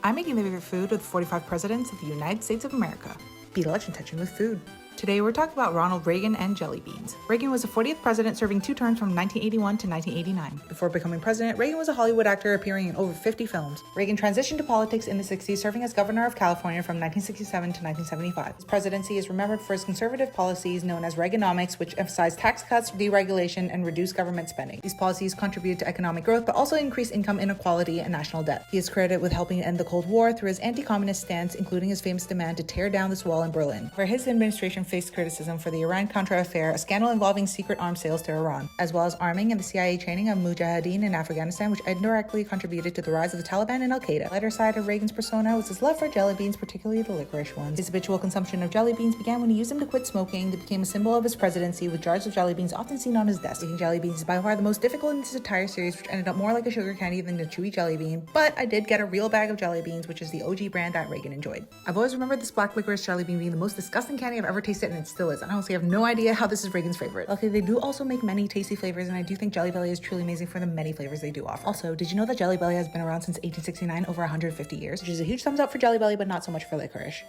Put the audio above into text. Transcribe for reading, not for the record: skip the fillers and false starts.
I'm making my favorite food with 45 presidents of the United States of America. Beat a legend touching with food. Today we're talking about Ronald Reagan and jelly beans. Reagan was the 40th president, serving 2 terms from 1981 to 1989. Before becoming president, Reagan was a Hollywood actor appearing in over 50 films. Reagan transitioned to politics in the 60s, serving as governor of California from 1967 to 1975. His presidency is remembered for his conservative policies known as Reaganomics, which emphasized tax cuts, deregulation, and reduced government spending. These policies contributed to economic growth, but also increased income inequality and national debt. He is credited with helping end the Cold War through his anti-communist stance, including his famous demand to tear down this wall in Berlin, where his administration faced criticism for the Iran-Contra affair, a scandal involving secret arms sales to Iran, as well as arming and the CIA training of mujahideen in Afghanistan, which indirectly contributed to the rise of the Taliban and Al-Qaeda. The lighter side of Reagan's persona was his love for jelly beans, particularly the licorice ones. His habitual consumption of jelly beans began when he used them to quit smoking. They became a symbol of his presidency, with jars of jelly beans often seen on his desk. Making jelly beans is by far the most difficult in this entire series, which ended up more like a sugar candy than a chewy jelly bean, but I did get a real bag of jelly beans, which is the OG brand that Reagan enjoyed. I've always remembered this black licorice jelly bean being the most disgusting candy I've ever tasted, and it still is. I honestly have no idea how this is Reagan's favorite. Okay, they do also make many tasty flavors, and I do think Jelly Belly is truly amazing for the many flavors they do offer. Also, did you know that Jelly Belly has been around since 1869, over 150 years, which is a huge thumbs up for Jelly Belly, but not so much for licorice.